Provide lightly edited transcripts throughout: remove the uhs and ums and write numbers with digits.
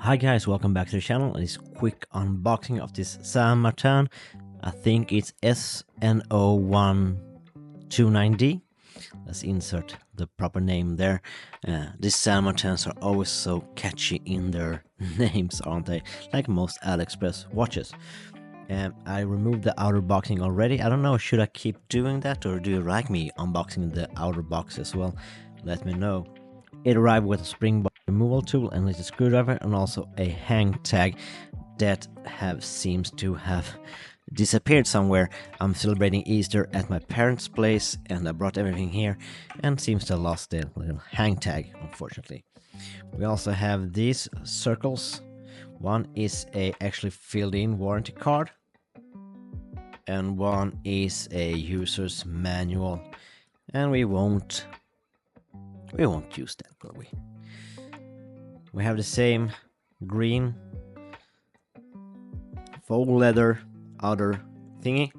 Hi guys, welcome back to the channel. This quick unboxing of this San Martin. I think it's SN0129D. Let's insert the proper name there. These San Martins are always so catchy in their names, aren't they? Like most AliExpress watches. I removed the outer boxing already. I don't know, should I keep doing that or do you like me unboxing the outer box as well? Let me know. It arrived with a spring bar removal tool and little screwdriver and also a hang tag that seems to have disappeared somewhere. I'm celebrating Easter at my parents' place and I brought everything here and seems to have lost the little hang tag, unfortunately. We also have these circles. One is a actually filled in warranty card and one is a user's manual, and we won't use that, will we? We have the same green faux leather outer thingy.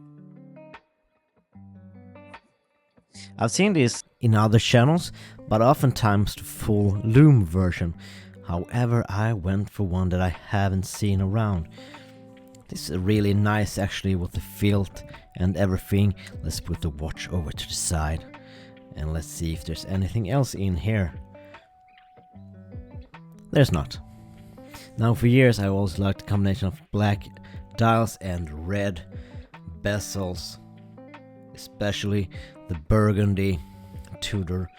I've seen this in other channels, but oftentimes the full loom version. However, I went for one that I haven't seen around. This is really nice actually with the felt and everything. Let's put the watch over to the side and let's see if there's anything else in here. There's not. Now for years I always liked the combination of black dials and red bezels, especially the burgundy Tudor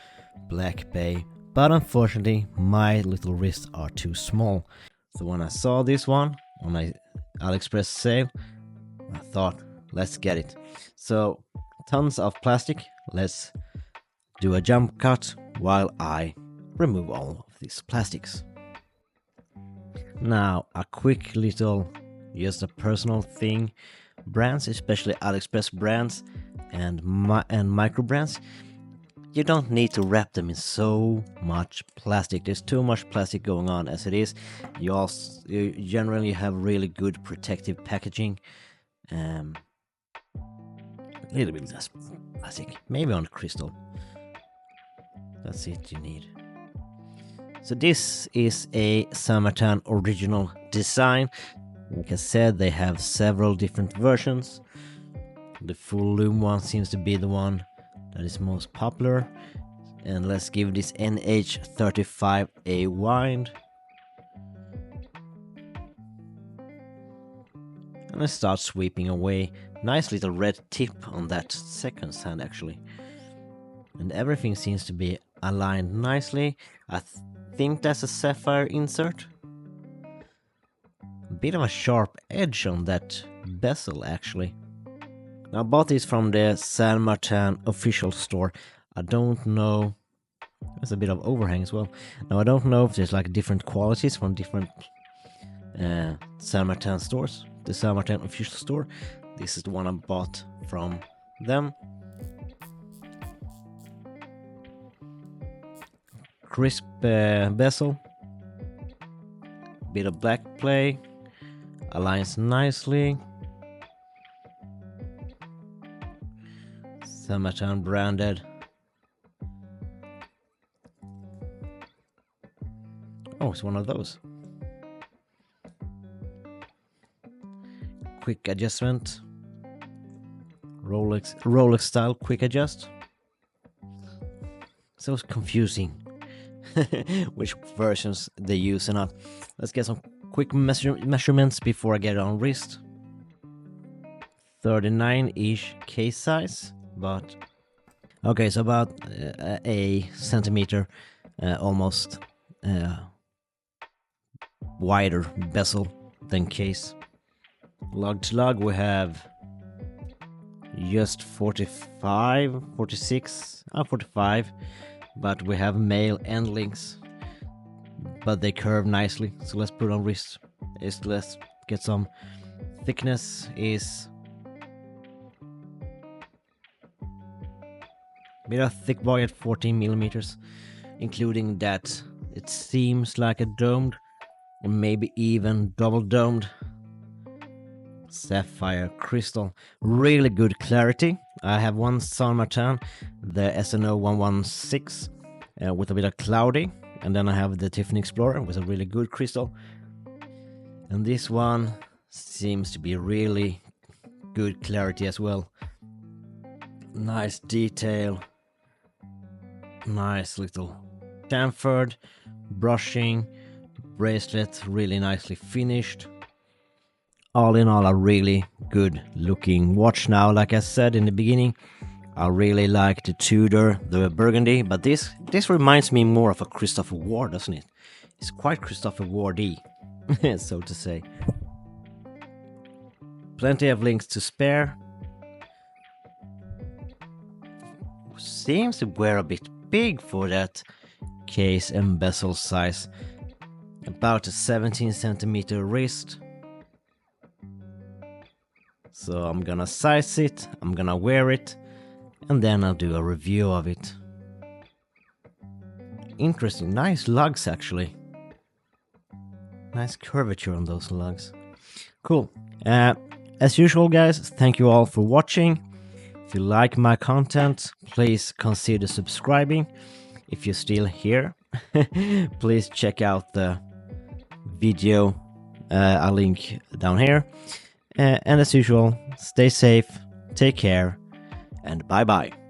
black bay, but unfortunately my little wrists are too small. So when I saw this one on my AliExpress sale, I thought, let's get it. So tons of plastic. Let's do a jump cut while I remove all of these plastics. Now a quick little, just a personal thing. Brands, especially AliExpress brands and micro brands, you don't need to wrap them in so much plastic. There's too much plastic going on as it is. You generally have really good protective packaging. A little bit less plastic, maybe on crystal. That's it you need. So this is a San Martin original design. Like I said, they have several different versions. The full loom one seems to be the one that is most popular. And let's give this NH35 a wind. And let's start sweeping away. Nice little red tip on that second sand actually. And everything seems to be aligned nicely. I think that's a sapphire insert. A bit of a sharp edge on that bezel actually. Now I bought this from the San Martin official store. I don't know, there's a bit of overhang as well. Now I don't know if there's like different qualities from different San Martin stores. The San Martin official store, this is the one I bought from them. Crisp bezel, bit of black play, aligns nicely. San Martin branded. Oh, it's one of those. Quick adjustment. Rolex style quick adjust. So it's confusing which versions they use or not. Let's get some quick measurements before I get it on wrist. 39-ish case size, but okay, so about a centimeter almost wider bezel than case. Lug to lug we have just 45, 46, 45, but we have male and links, but they curve nicely. So let's put on wrist. Let's get some thickness. Is a bit of thick boy at 14 millimeters, including that it seems like a domed and maybe even double domed sapphire crystal. Really good clarity. I have one San Martin, the SN0116, with a bit of cloudy, and then I have the Tiffany Explorer with a really good crystal. And this one seems to be really good clarity as well. Nice detail. Nice little chamfered, brushing, bracelet, really nicely finished. All in all, a really good looking watch now. Like I said in the beginning, I really like the Tudor, the burgundy, but this reminds me more of a Christopher Ward, doesn't it? It's quite Christopher Wardy, so to say. Plenty of links to spare. Seems to wear a bit big for that case and bezel size. About a 17 centimeter wrist. So I'm gonna size it, I'm gonna wear it, and then I'll do a review of it. Interesting, nice lugs actually. Nice curvature on those lugs. Cool. As usual guys, thank you all for watching. If you like my content, please consider subscribing. If you're still here, please check out the video, I'll link down here. And as usual, stay safe, take care, and bye bye.